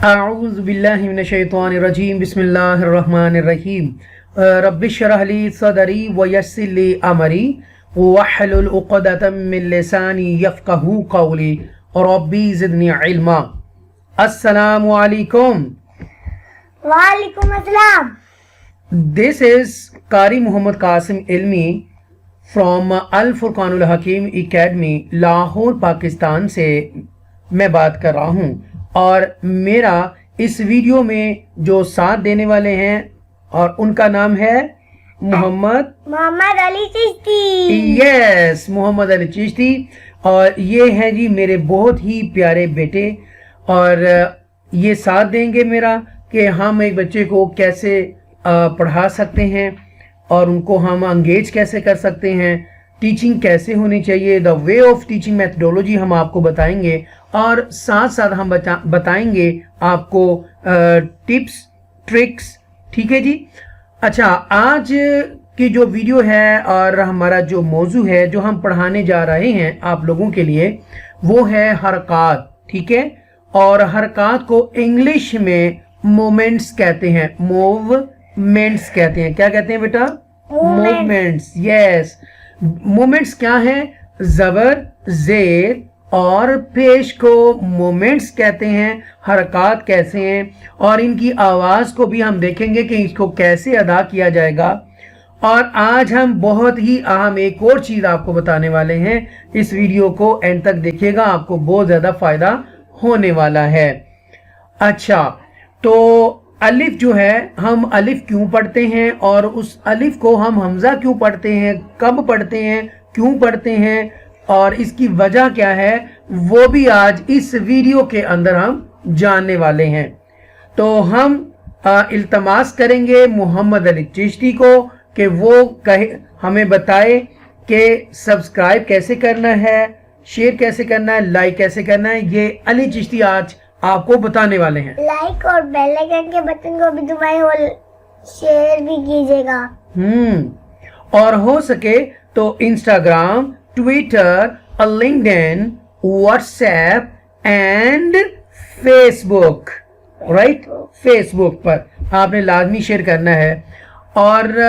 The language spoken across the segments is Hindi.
अऊज़ु बिल्लाहि मिनश्शैतानिर्रजीम बिस्मिल्लाहिर्रहमानिर्रहीम रब्बिश्रह ली सदरी व यस्सिर ली अमरी वहलुल उक़दतम मिन लिसानी यफ़क़हू क़ौली रब्बी ज़िदनी इल्मा। अस्सलामु अलैकुम। वालेकुम अस्सलाम। दिस इज़ कारी मोहम्मद कासिम इल्मी फ्रॉम अल फुरकानुल हकीम एकेडमी लाहौर पाकिस्तान से मैं बात कर रहा हूँ और मेरा इस वीडियो में जो साथ देने वाले हैं और उनका नाम है मोहम्मद अली चिश्ती। यस, मोहम्मद अली चिश्ती। और ये हैं जी मेरे बहुत ही प्यारे बेटे और ये साथ देंगे मेरा कि हम एक बच्चे को कैसे पढ़ा सकते हैं और उनको हम एंगेज कैसे कर सकते हैं, टीचिंग कैसे होनी चाहिए, the way of teaching methodology हम आपको बताएंगे और साथ साथ हम बताएंगे आपको टिप्स ट्रिक्स। ठीक है जी। अच्छा, आज की जो वीडियो है और हमारा जो मौजू है जो हम पढ़ाने जा रहे हैं आप लोगों के लिए वो है हरकत। ठीक है, और हरकत को इंग्लिश में मोमेंट्स कहते हैं, मूवमेंट्स कहते हैं। क्या कहते हैं बेटा? मूवमेंट्स। यस, मूवमेंट्स क्या है? जबर जेर और पेश को मोमेंट्स कहते हैं। हरकत कैसे हैं और इनकी आवाज़ को भी हम देखेंगे कि इसको कैसे अदा किया जाएगा। और आज हम बहुत ही अहम एक और चीज़ आपको बताने वाले हैं। इस वीडियो को एंड तक देखिएगा, आपको बहुत ज़्यादा फ़ायदा होने वाला है। अच्छा, तो अलिफ जो है, हम अलिफ क्यों पढ़ते हैं और उस अलिफ को हम हमज़ा क्यों पढ़ते हैं, कब पढ़ते हैं, क्यों पढ़ते हैं और इसकी वजह क्या है, वो भी आज इस वीडियो के अंदर हम जानने वाले हैं। तो हम इल्तमास करेंगे मोहम्मद अली चिश्ती को कि वो हमें बताए कि सब्सक्राइब कैसे करना है, शेयर कैसे करना है, लाइक कैसे करना है। ये अली चिश्ती आज आपको बताने वाले हैं। लाइक और बेल आइकन के बटन को भी दबाएं और शेयर भी कीजिएगा। और हो सके तो Instagram, Twitter, LinkedIn, WhatsApp and Facebook, right, Facebook पर आपने लाजमी शेयर करना है। और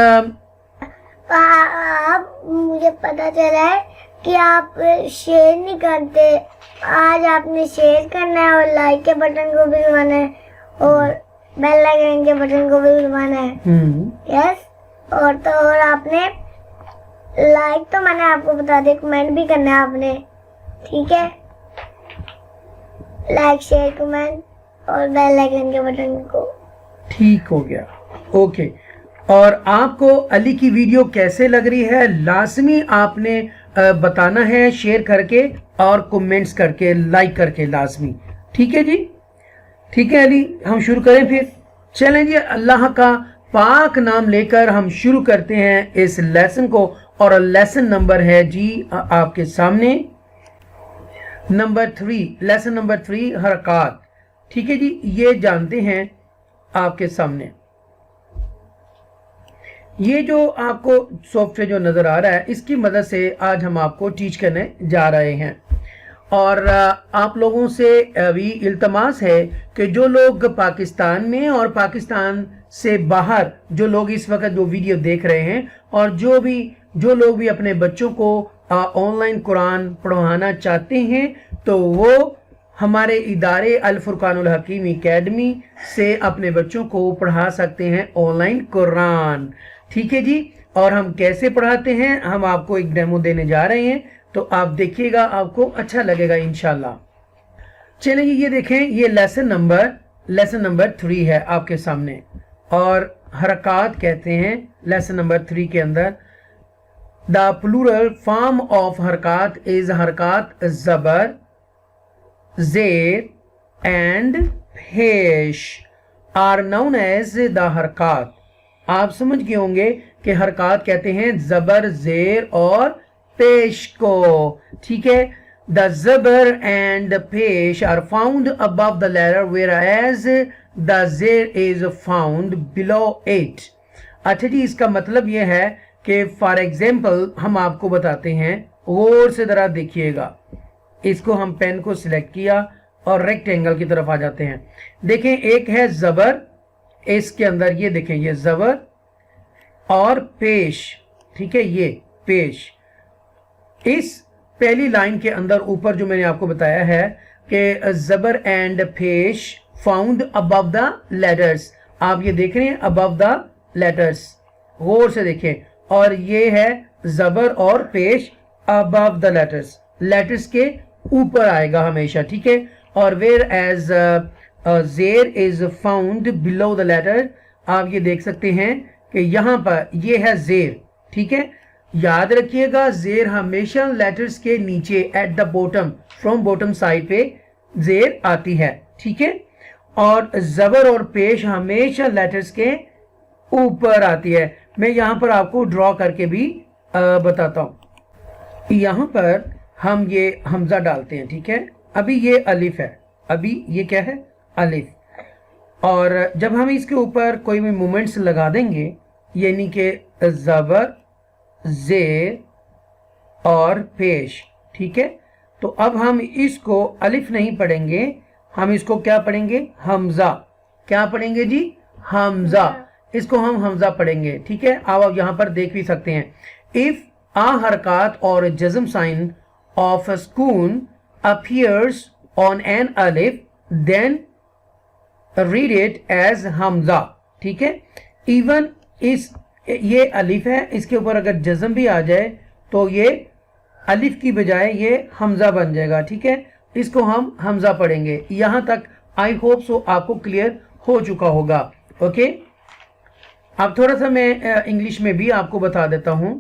आप मुझे पता चला है कि आप शेयर नहीं करते, आज आपने शेयर करना है और लाइक के बटन को भी दबाना है और बेल आइकन के बटन को भी दबाना है। यस, और आपने लाइक तो मैंने आपको बता दिया, कमेंट भी करना है आपने। ठीक है, लाइक शेयर कमेंट और बेल आइकन के बटन को। ठीक हो गया, ओके। और आपको अली की वीडियो कैसे लग रही है लाजमी आपने बताना है, शेयर करके और कमेंट्स करके, लाइक करके लाजमी। ठीक है जी, ठीक है अली, हम शुरू करें फिर। चलें जी, अल्लाह का पाक नाम लेकर हम शुरू करते हैं इस लेसन को। और लेसन नंबर है जी आपके सामने, नंबर 3, लेसन नंबर 3 हरकत। ठीक है जी, ये जानते हैं आपके सामने। ये जो आपको सॉफ्टवेयर जो नज़र आ रहा है इसकी मदद से आज हम आपको टीच करने जा रहे हैं। और आप लोगों से अभी इल्तमास है कि जो लोग पाकिस्तान में और पाकिस्तान से बाहर जो लोग इस वक्त जो वीडियो देख रहे हैं और जो लोग भी अपने बच्चों को ऑनलाइन कुरान पढ़वाना चाहते हैं तो वो हमारे इदारे अल फुरकानुल हकीम एकेडमी से अपने बच्चों को पढ़ा सकते हैं ऑनलाइन कुरान। ठीक है जी, और हम कैसे पढ़ाते हैं हम आपको एक डेमो देने जा रहे हैं, तो आप देखिएगा, आपको अच्छा लगेगा इंशाल्लाह। चलिए, ये देखें, ये लेसन नंबर 3 है आपके सामने और हरकत कहते हैं लेसन नंबर 3 के अंदर। द प्लूरल फॉर्म ऑफ हरकत इज हरकत जबर, जेर and pesh are known as the हरकत। आप समझ गए होंगे कि हरकत कहते हैं जबर, जेर और पेश को। ठीक है, the zabar and pesh are found above the letter whereas the जेर इज फाउंड बिलो इट। अच्छा जी, इसका मतलब यह है कि फॉर एग्जाम्पल हम आपको बताते हैं, गौर से जरा देखिएगा। इसको हम पेन को सिलेक्ट किया और रेक्टेंगल की तरफ आ जाते हैं। देखें, एक है जबर, इसके अंदर ये देखें, ये जबर और पेश, ठीक है, ये पेश। इस पहली लाइन के अंदर ऊपर जो मैंने आपको बताया है कि जबर एंड पेश फाउंड अबव द लेटर्स, आप ये देख रहे हैं अबव द लेटर्स, गौर से देखें, और ये है जबर और पेश अबव द लेटर्स, लेटर्स के ऊपर आएगा हमेशा, ठीक है। और whereas zer is found below the letter, आप ये देख सकते हैं कि यहां पर ये है जेर, ठीक है। याद रखिएगा जेर हमेशा लेटर्स के नीचे at the bottom, from bottom side पे जेर आती है, ठीक है। और जबर और पेश हमेशा लेटर्स के ऊपर आती है। मैं यहां पर आपको ड्रॉ करके भी बताता हूं। यहां पर हम ये हमजा डालते हैं, ठीक है। अभी ये अलिफ है, अभी ये क्या है, अलिफ। और जब हम इसके ऊपर कोई भी मूवमेंट्स लगा देंगे, यानी कि जबर, जेर और पेश, ठीक है, तो अब हम इसको अलिफ नहीं पढ़ेंगे, हम इसको क्या पढ़ेंगे, हमजा। क्या पढ़ेंगे जी, हमजा। इसको हम हमजा पढ़ेंगे, ठीक है। आप यहां पर देख भी सकते हैं, इफ आ हरकत और jazm sign of sukoon appears on an alif then read it as hamza, ठीक है। इवन इस ये अलिफ है, इसके ऊपर अगर जज्म भी आ जाए तो ये अलिफ की बजाय ये हमजा बन जाएगा, ठीक है। इसको हम हमजा पढ़ेंगे। यहां तक आई होप सो आपको क्लियर हो चुका होगा, ओके। अब थोड़ा सा मैं इंग्लिश में भी आपको बता देता हूं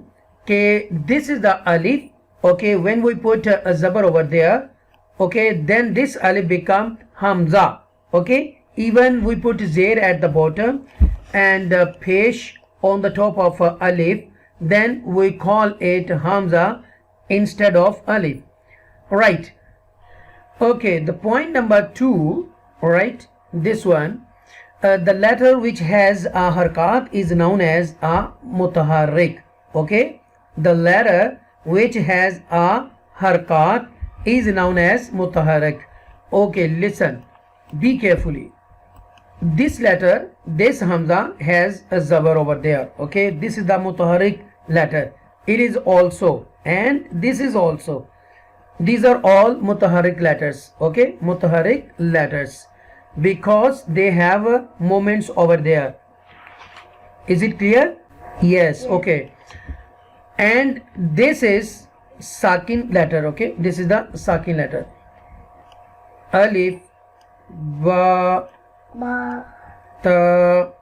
कि दिस इज द अलिफ, okay, when we put a zabar over there, okay, then this alif become hamza, okay. Even we put zair at the bottom and pesh on the top of alif, then we call it hamza instead of alif, right? Okay, the point number 2, right, this one, the letter which has a harakat is known as a mutaharrik, okay. The letter which has a harakat is known as mutaharrik. Okay, listen, be carefully. This letter, this hamza has a zabar over there, okay. This is the mutaharrik letter. It is also, and this is also. These are all mutaharrik letters, okay, mutaharrik letters, because they have moments over there. Is it clear? Yes, okay. And this is sakin letter, okay. This is the sakin letter. Alif, ba, ta,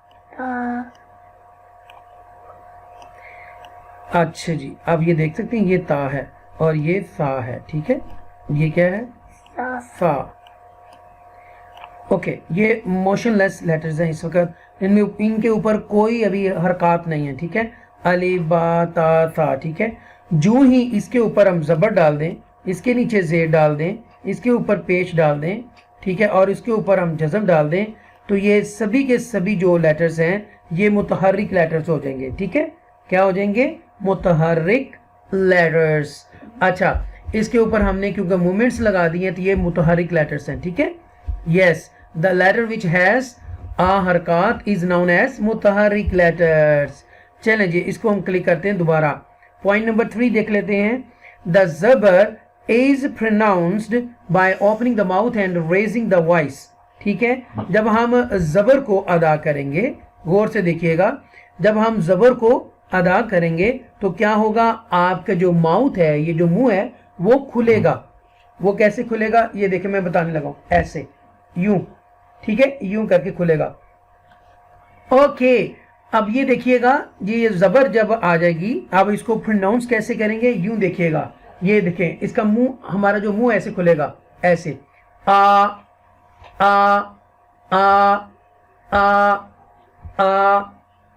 अच्छा जी, अब ये देख सकते हैं ये ता है और ये फा है, ठीक है। ये क्या है, फा, ओके। ये मोशनलेस लेटर्स हैं इस वक्त, इनमें इनके ऊपर कोई अभी हरकत नहीं है, ठीक है। अलिफ, बा, ता, था, ठीक है। जो ही इसके ऊपर हम जबर डाल दें, इसके नीचे जेर डाल दें, इसके ऊपर पेश डाल दें, ठीक है, और इसके ऊपर हम जज़म डाल दें, तो ये सभी के सभी जो लेटर्स हैं ये मुतहर्रिक लेटर्स हो जाएंगे, ठीक है। क्या हो जाएंगे, मुतहर्रिक लेटर्स। अच्छा, इसके ऊपर हमने क्योंकि मूवमेंट्स लगा दी हैं तो ये मुतहर्रिक लेटर्स हैं, ठीक है। Yes, the letter which has a हरकत इज नोन एज मुतहर्रिक लेटर्स। चलें जी, इसको हम क्लिक करते हैं दोबारा। पॉइंट नंबर 3 देख लेते हैं। द जबर is pronounced by opening the mouth and raising the voice, ठीक है। जब हम जबर को अदा करेंगे, गौर से देखिएगा, जब हम जबर को अदा करेंगे तो क्या होगा, आपका जो माउथ है, ये जो मुंह है वो खुलेगा। वो कैसे खुलेगा, ये देखिए मैं बताने लगा हूं, ऐसे, यूं, ठीक है, यूं करके खुलेगा। ओके, अब ये देखिएगा जी, ये जबर जब आ जाएगी, अब इसको प्रोनाउंस कैसे करेंगे, यूं देखिएगा, ये देखें, इसका मुंह, हमारा जो मुंह ऐसे खुलेगा, ऐसे, आ आ आ आ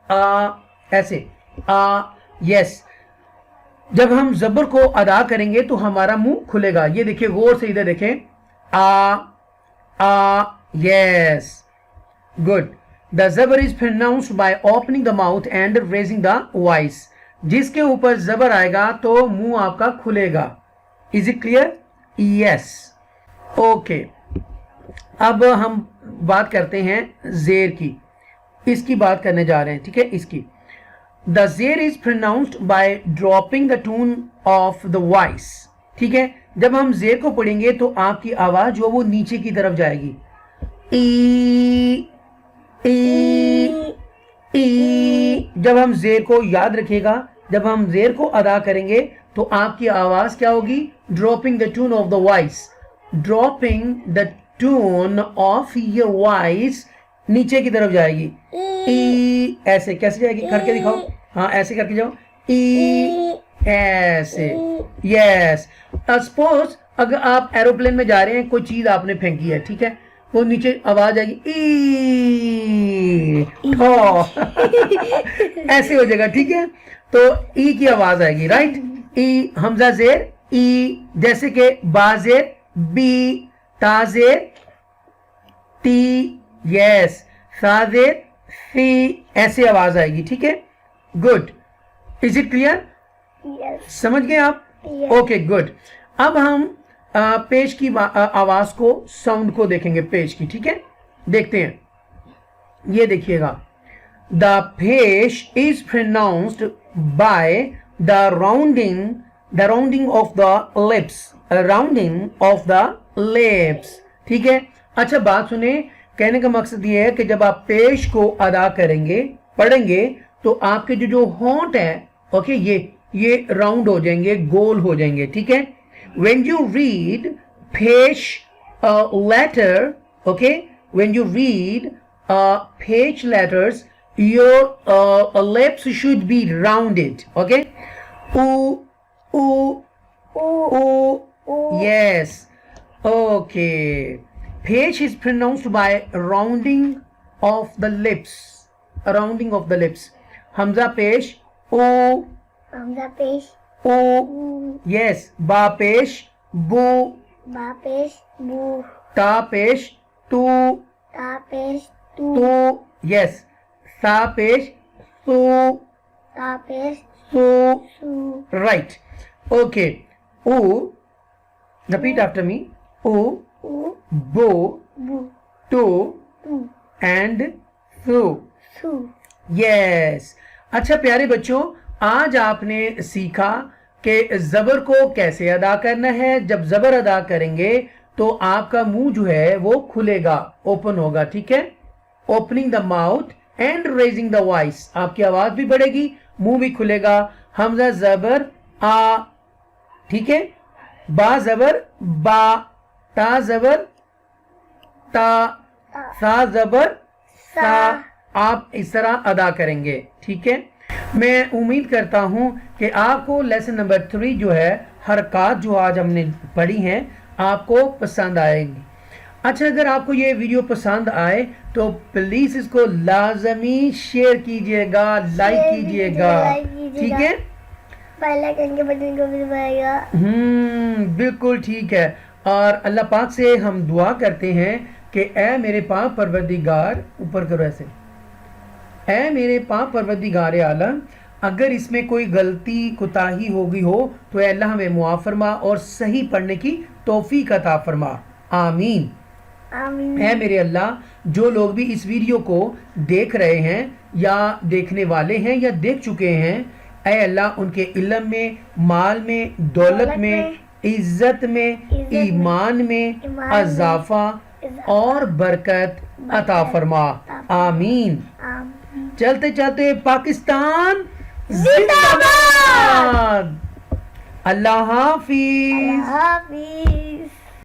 आ ऐसे, आ, यस। जब हम जबर को अदा करेंगे तो हमारा मुंह खुलेगा। ये देखिए, गौर से इधर देखें, आ, यस, गुड। द जबर is pronounced by opening the mouth and raising the voice. जिसके ऊपर जबर आएगा तो मुंह आपका खुलेगा। Is it clear? Yes, okay. अब हम बात करते हैं जेर की, इसकी बात करने जा रहे हैं, ठीक है। इसकी द जेर is pronounced by dropping the tone of the voice, ठीक है। जब हम जेर को पढ़ेंगे तो आपकी आवाज जो वो नीचे की तरफ जाएगी, ई ई ई। जब हम जेर को याद रखिएगा, जब हम जेर को अदा करेंगे तो आपकी आवाज क्या होगी, dropping the tone of the voice, dropping the tone of your voice नीचे की तरफ जाएगी, ई। ऐसे कैसे जाएगी, करके दिखाओ, हाँ ऐसे करके जाओ, ई ऐसे, यस। सपोज अगर आप एरोप्लेन में जा रहे हैं, कोई चीज आपने फेंकी है, ठीक है, वो नीचे आवाज आएगी, ई ऐसे हो जाएगा, ठीक है। तो ई की आवाज आएगी, राइट। ई हमजा जेर ई, जैसे कि बाजेर बी, ताजेर टी, यस, साजेर सी, ऐसे आवाज आएगी, ठीक है। Good, is it clear, yes समझ गए आप, यस ओके गुड। अब हम पेश की आवाज को, साउंड को देखेंगे, पेश की, ठीक है। देखते हैं, ये देखिएगा, द पेश is pronounced by the rounding off the lips, rounding off the lips, ठीक है। अच्छा बात सुने, कहने का मकसद ये है कि जब आप पेश को अदा करेंगे, पढ़ेंगे, तो आपके जो होंठ है, ओके, ये राउंड हो जाएंगे, गोल हो जाएंगे, ठीक है। When you read page letter, okay, when you read page letters, your lips should be rounded, okay. Ooh, ooh, ooh, yes, okay. Page is pronounced by rounding of the lips, rounding of the lips. Hamza pesh, ooh. Hamza पेश ओ, यस, बा पेश बू, बा पेश बू, ता पेश तू, ता पेश तू, तू, यस, सा पेश सू, ता पेश सू, सू, राइट, ओके। ऊ, रिपीट आफ्टर मी, ऊ, ऊ, बू, बू, टू टू, एंड सू, सू। यस। अच्छा प्यारे बच्चों, आज आपने सीखा कि जबर को कैसे अदा करना है। जब जबर अदा करेंगे तो आपका मुंह जो है वो खुलेगा, ओपन होगा, ठीक है। Opening the mouth and raising the voice, आपकी आवाज भी बढ़ेगी, मुंह भी खुलेगा। हमजा जबर आ, ठीक है, बा जबर बा, ता जबर ता, सा जबर सा, आप इस तरह अदा करेंगे, ठीक है। मैं उम्मीद करता हूं कि आपको लेसन नंबर 3 जो है, हरकत जो आज हमने पढ़ी हैं, आपको पसंद आएगी। अच्छा, अगर आपको ये वीडियो पसंद आए तो प्लीज इसको लाजमी शेयर कीजिएगा, लाइक कीजिएगा, ठीक है। बेल आइकन के बटन को भी दबाइएगा। बिल्कुल ठीक है। और अल्लाह पाक से हम दुआ करते हैं कि ए मेरे पाक परवरदिगार, ऊपर करो ऐसे, ऐ मेरे पाक परवरदिगार आलम, अगर इसमें कोई गलती कोताही हो गई हो तो अल्लाह हमें मुआफ़ फरमा और सही पढ़ने की तौफीक अता फरमा, आमीन। आमीन। ऐ मेरे अल्लाह, जो लोग भी इस वीडियो को देख रहे हैं या देखने वाले हैं या देख चुके हैं, ऐ अल्लाह उनके इल्म में, माल में, दौलत में, इज्जत में, ईमान में अज़ाफ़ा और बरकत अता फरमा, आमीन। चलते चलते पाकिस्तान जिंदाबाद। अल्लाह हाफिज। हाफिज।